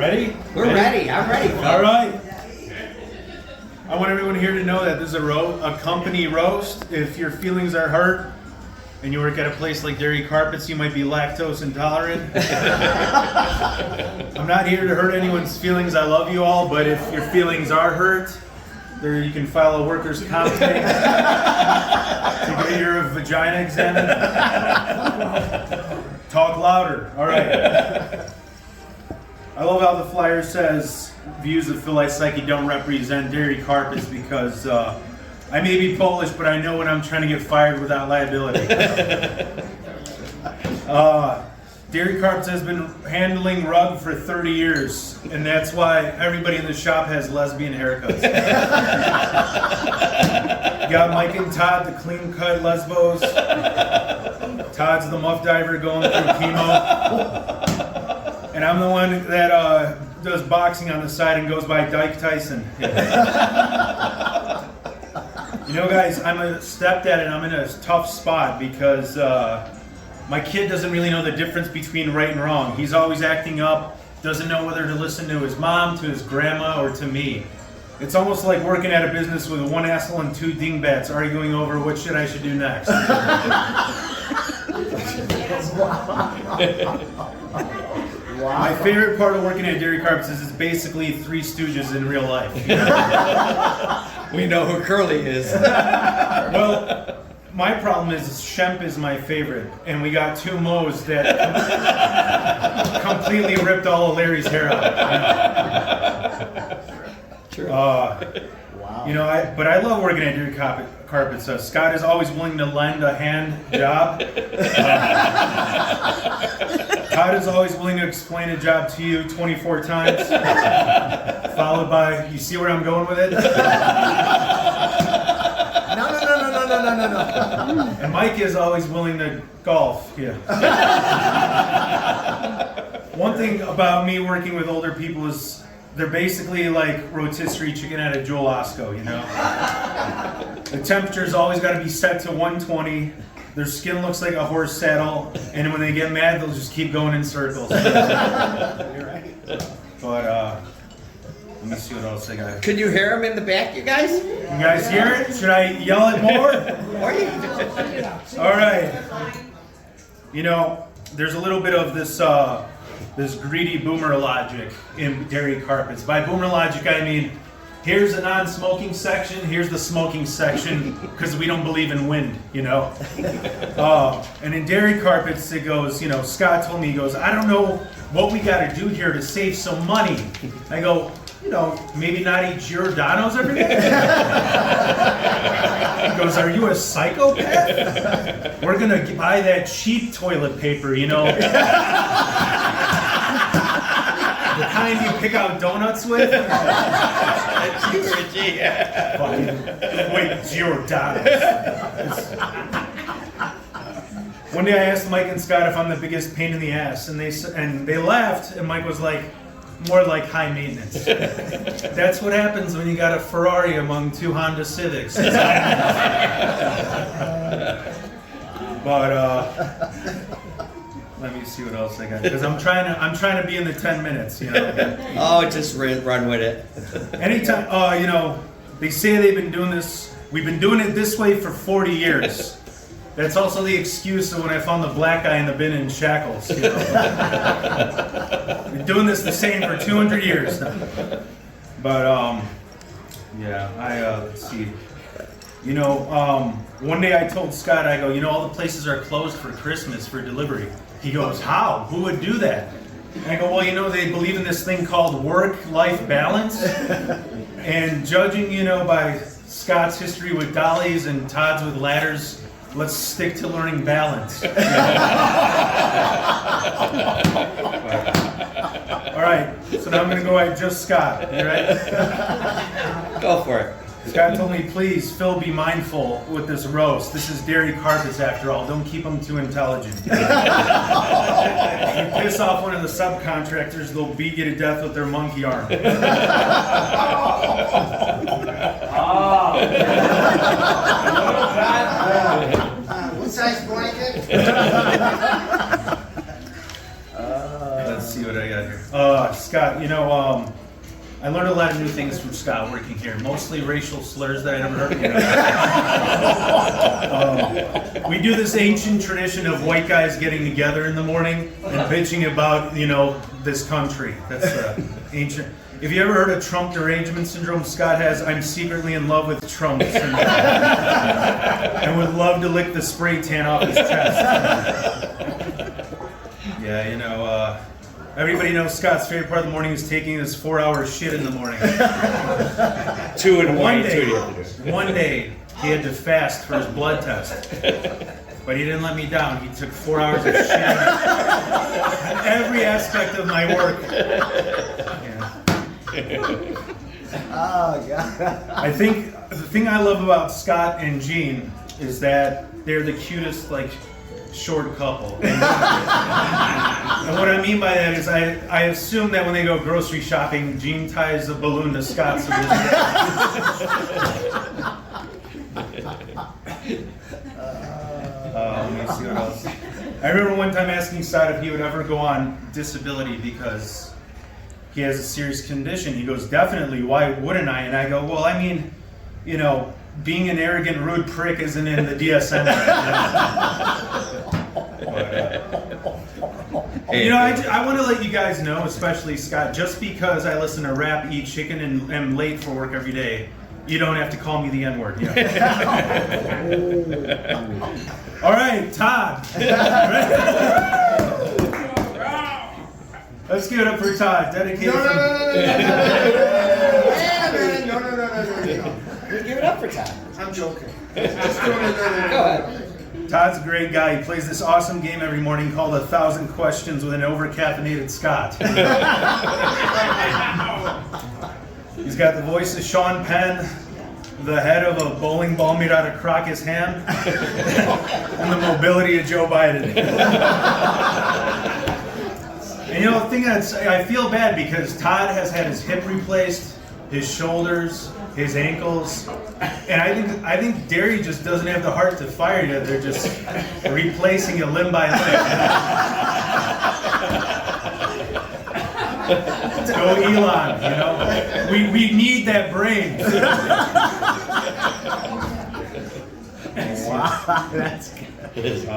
Ready? We're ready. I'm ready. Phil. All right. I want everyone here to know that this is a company roast. If your feelings are hurt and you work at a place like Dairy Carpets, you might be lactose intolerant. I'm not here to hurt anyone's feelings. I love you all, but if your feelings are hurt, there you can file a workers' comp case to get your vagina examined. Talk louder. All right. I love how the flyer says views of Phil Psyche don't represent Dairy Carpets because I may be Polish, but I know when I'm trying to get fired without liability. Dairy Carpets has been handling rug for 30 years, and that's why everybody in the shop has lesbian haircuts. Got Mike and Todd, the clean cut lesbos. Todd's the muff diver going through chemo. And I'm the one that does boxing on the side and goes by Dyke Tyson. You know, guys, I'm a stepdad and I'm in a tough spot because my kid doesn't really know the difference between right and wrong. He's always acting up, doesn't know whether to listen to his mom, to his grandma, or to me. It's almost like working at a business with one asshole and two dingbats arguing over what shit I should do next. Wow. My favorite part of working at Dairy Carpets is it's basically Three Stooges in real life. We know who Curly is. Well, my problem is Shemp is my favorite, and we got two Moes that completely ripped all of Larry's hair out. True. Wow. You know, but I love working at Dairy Carpets. Scott is always willing to lend a hand job. Todd is always willing to explain a job to you 24 times, followed by, you see where I'm going with it? No. And Mike is always willing to golf. Yeah. One thing about me working with older people is they're basically like rotisserie chicken at a Joel Osco, you know? The temperature's always got to be set to 120. Their skin looks like a horse saddle, and when they get mad, they'll just keep going in circles. You're right. But let me see what else I got. Could you hear him in the back, you guys? You guys hear it? Should I yell it more? Or you? All right. You know, there's a little bit of this this greedy boomer logic in Dairy Carpets. By boomer logic, I mean, here's a non-smoking section, here's the smoking section, because we don't believe in wind, you know? And in Dairy Carpets, it goes, you know, Scott told me, he goes, I don't know what we got to do here to save some money. I go, you know, maybe not eat Giordano's every day? He goes, are you a psychopath? We're going to buy that cheap toilet paper, you know? The kind you pick out donuts with? Wait, Giordano's. One day I asked Mike and Scott if I'm the biggest pain in the ass, and they laughed, and Mike was like, more like high maintenance. That's what happens when you got a Ferrari among two Honda Civics. But let me see what else I got, because I'm trying to be in the 10 minutes, you know. Oh, just run with it. Anytime, you know, they say they've been doing this. We've been doing it this way for 40 years. That's also the excuse of when I found the black guy in the bin in shackles. You know? Been doing this the same for 200 years now. But yeah, let's see. You know, one day I told Scott, I go, you know, all the places are closed for Christmas for delivery. He goes, how? Who would do that? And I go, well, you know, they believe in this thing called work-life balance. And judging, you know, by Scott's history with dollies and Todd's with ladders, let's stick to learning balance. All right, so now I'm going to go at just Scott. You ready? Go for it. Scott told me, please, Phil, be mindful with this roast. This is Dairy Carpets, after all. Don't keep them too intelligent. If you piss off one of the subcontractors, they'll beat you to death with their monkey arm. What size blanket? Let's see what I got here. Scott. You know, I learned a lot of new things from Scott working here. Mostly racial slurs that I never heard. We do this ancient tradition of white guys getting together in the morning and bitching about, you know, this country. That's ancient. If you ever heard of Trump derangement syndrome, Scott has, I'm secretly in love with Trump syndrome. And would love to lick the spray tan off his chest. Yeah, you know, everybody knows Scott's favorite part of the morning is taking his 4-hour shit in the morning. 2 in the One morning, 2 day, in the afternoon. one day, he had to fast for his blood test. But he didn't let me down. He took 4 hours of shit on every aspect of my work. Yeah. Oh, God. I think the thing I love about Scott and Jean is that they're the cutest, like, short couple. And what I mean by that is I assume that when they go grocery shopping, Jean ties a balloon to Scott. So let me see what else. I remember one time asking Scott if he would ever go on disability because he has a serious condition. He goes, definitely, why wouldn't I? And I go, well, I mean, you know, being an arrogant, rude prick isn't in the DSM. You know, I want to let you guys know, especially Scott, just because I listen to rap, eat chicken, and am late for work every day, you don't have to call me the N-word. You know? All right, Todd. Let's give it up for Todd. Dedicated. No. Give it up for Todd. I'm joking. Just doing it. Go ahead. Todd's a great guy. He plays this awesome game every morning called 1,000 Questions with an over-caffeinated Scott. He's got the voice of Sean Penn, the head of a bowling ball made out of Crockett's ham, and the mobility of Joe Biden. And you know, the thing that's, I feel bad because Todd has had his hip replaced, his shoulders, his ankles, and I think Derry just doesn't have the heart to fire you. They're just replacing you limb by limb. Go Elon, you know. We need that brain. Wow, that's good.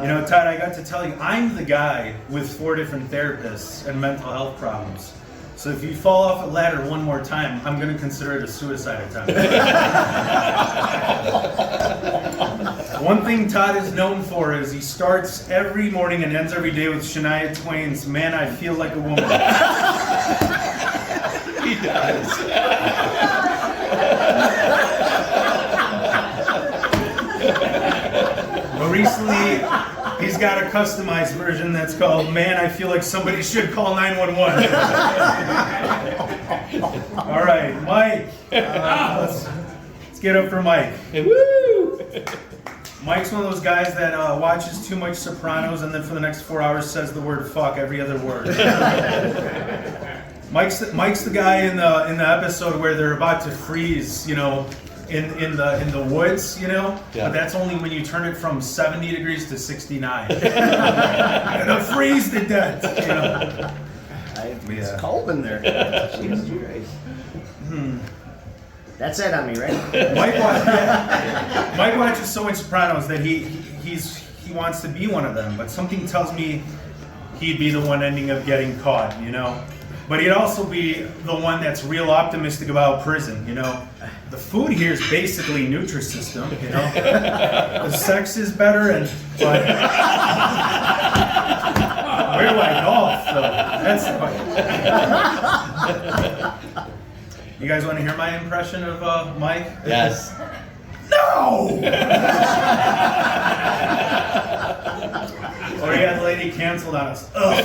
You know, Todd, I got to tell you, I'm the guy with 4 different therapists and mental health problems. So if you fall off a ladder one more time, I'm going to consider it a suicide attempt. One thing Todd is known for is he starts every morning and ends every day with Shania Twain's "Man, I Feel Like a Woman." He does. But recently, he's got a customized version that's called "Man, I Feel Like Somebody Should Call 911." All right, Mike. Let's get up for Mike. Woo! Mike's one of those guys that watches too much Sopranos and then for the next 4 hours says the word "fuck" every other word. Mike's the guy in the episode where they're about to freeze, you know, in the woods, you know. Yeah. But that's only when you turn it from 70 degrees to 69. It'll freeze to death, you know. It's cold in there. Jesus Christ. That's it on me, right? Mike watches so much Sopranos that he wants to be one of them, but something tells me he'd be the one ending up getting caught, you know. But he'd also be the one that's real optimistic about prison, you know. The food here is basically Nutrisystem, you know. The sex is better, but where do I golf? So that's the question. You guys want to hear my impression of Mike? Yes. No! Or you had the lady canceled on us. Ugh.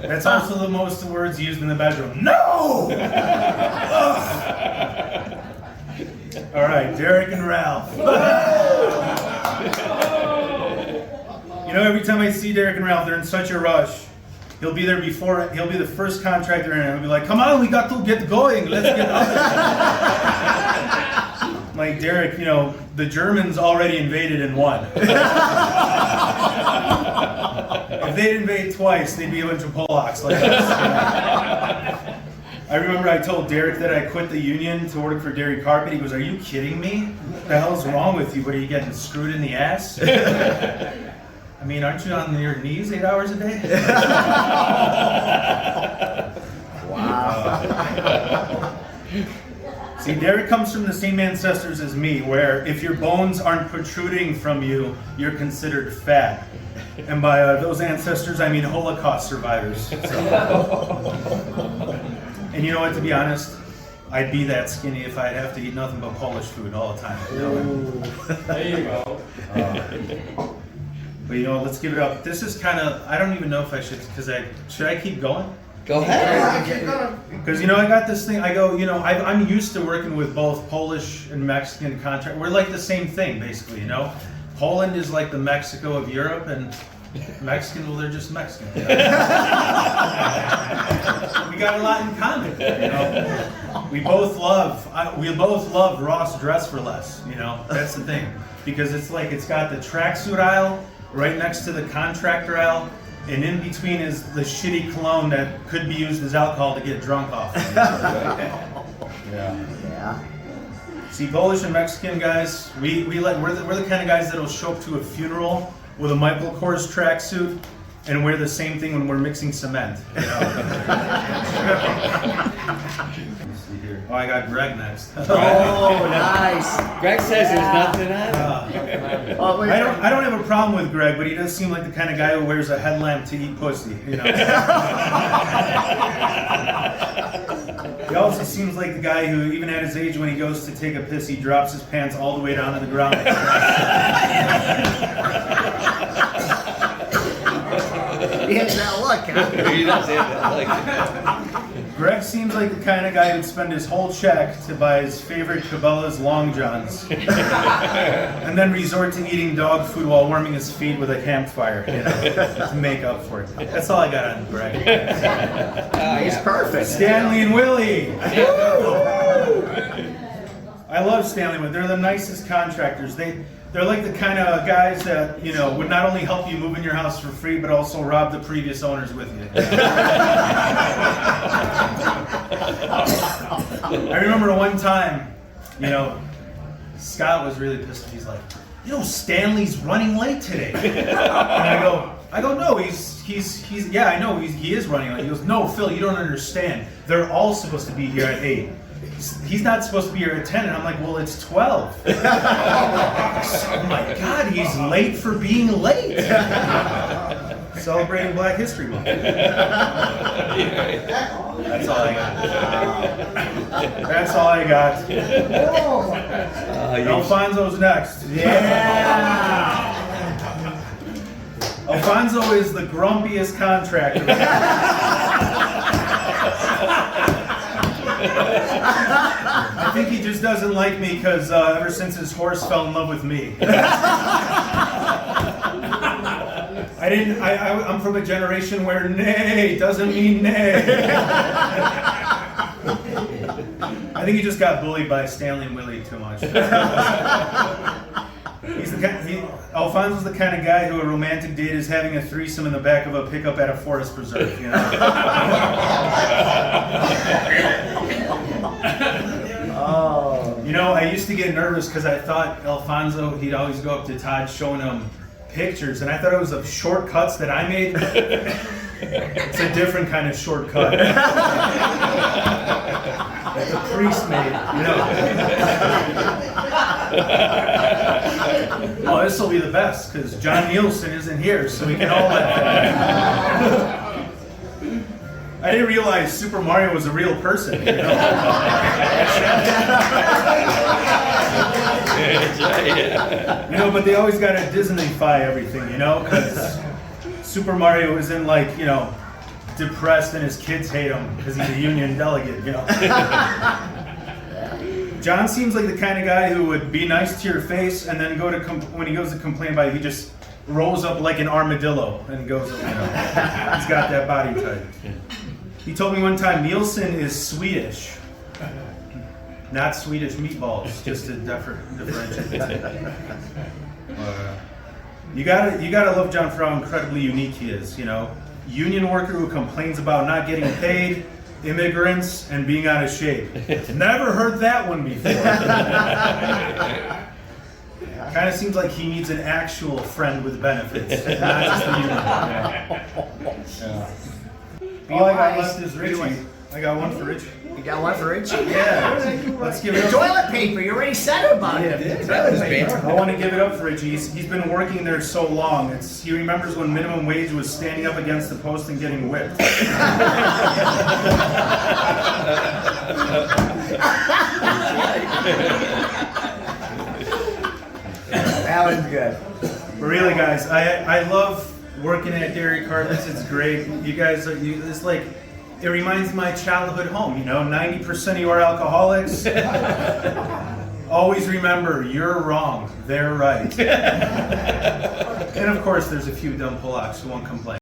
That's also the most words used in the bedroom. No! Ugh. All right, Derek and Ralph. You know, every time I see Derek and Ralph, they're in such a rush. He'll be there before, he'll be the first contractor in, and he'll be like, come on, we got to get going, let's get up. Like, Derek, you know, the Germans already invaded and won. If they'd invade twice, they'd be a bunch of Polacks like us. I remember I told Derek that I quit the union to work for Dairy Carpet. He goes, "Are you kidding me? What the hell's wrong with you? What, are you getting screwed in the ass?" I mean, aren't you on your knees 8 hours a day? Wow. See, Derek comes from the same ancestors as me, where if your bones aren't protruding from you, you're considered fat. And by those ancestors, I mean Holocaust survivors. So. And you know what, to be honest, I'd be that skinny if I'd have to eat nothing but Polish food all the time. You know? There you go. But you know, let's give it up. This is kind of, I don't even know if I should, should I keep going? Go ahead. Because, you know, I got this thing, I go, you know, I'm used to working with both Polish and Mexican contract. We're like the same thing, basically, you know? Poland is like the Mexico of Europe, and Mexicans, well, they're just Mexican. You know? We got a lot in common, you know? We both love Ross Dress for Less, you know? That's the thing. Because it's like, it's got the tracksuit aisle right next to the contractor aisle, and in between is the shitty cologne that could be used as alcohol to get drunk off. Yeah. See, Polish and Mexican guys, we're the kind of guys that'll show up to a funeral with a Michael Kors tracksuit and wear the same thing when we're mixing cement. You know? Let's see here. Oh, I got Greg next. Oh, nice. Greg says there's nothing on it. Oh, wait. I don't have a problem with Greg, but he does seem like the kind of guy who wears a headlamp to eat pussy. You know. He also seems like the guy who, even at his age, when he goes to take a piss, he drops his pants all the way down to the ground. He has that look, huh? He does have that look. Greg seems like the kind of guy who'd spend his whole check to buy his favorite Cabela's Long Johns, and then resort to eating dog food while warming his feet with a campfire, you know, to make up for it. That's all I got on Greg. He's perfect. Stanley and Willie. I love Stanley. They're the nicest contractors. They're like the kind of guys that, you know, would not only help you move in your house for free, but also rob the previous owners with you. I remember one time, you know, Scott was really pissed. He's like, "You know, Stanley's running late today." And I go, "No, he's yeah, I know, he is running late." He goes, "No, Phil, you don't understand. They're all supposed to be here at 8. He's not supposed to be here at 10, and I'm like, "Well, it's 12. Oh my God, he's late for being late. Celebrating Black History Month. That's all I got. That's all I got. Alfonso's next. Yeah. Alfonso is the grumpiest contractor. I think he just doesn't like me because ever since his horse fell in love with me. I'm from a generation where nay doesn't mean nay. I think he just got bullied by Stanley and Willie too much. Alfonso's the kind of guy who a romantic date is having a threesome in the back of a pickup at a forest preserve, you know? Oh. You know, I used to get nervous because I thought Alfonso, he'd always go up to Todd showing him pictures, and I thought it was of shortcuts that I made. It's a different kind of shortcut. That the priest made, you know. Oh, this will be the best because John Nielsen isn't here, so we can all laugh. I didn't realize Super Mario was a real person. You know? You know, but they always got to Disney-fy everything, you know, because Super Mario is in, like, you know, depressed and his kids hate him because he's a union delegate, you know. John seems like the kind of guy who would be nice to your face and then when he goes to complain about it, he just rolls up like an armadillo and goes, you know, he's got that body type. He told me one time Nielsen is Swedish, not Swedish meatballs, just to differentiate. You gotta love John for how incredibly unique he is. You know, union worker who complains about not getting paid, immigrants, and being out of shape. Never heard that one before. Kind of seems like he needs an actual friend with benefits, not just the union. All I got left is Richie. I got one for Richie. You got one for Richie? Yeah. Let's give it up. Toilet paper. You already said about it. Toilet paper. I want to give it up for Richie. He's been working there so long. He remembers when minimum wage was standing up against the post and getting whipped. That was good. But really, guys, I love working at Dairy Carpets. It's great. You guys are, it's like, it reminds my childhood home. You know, 90% of you are alcoholics. Always remember, you're wrong. They're right. And of course, there's a few dumb Polacks who won't complain.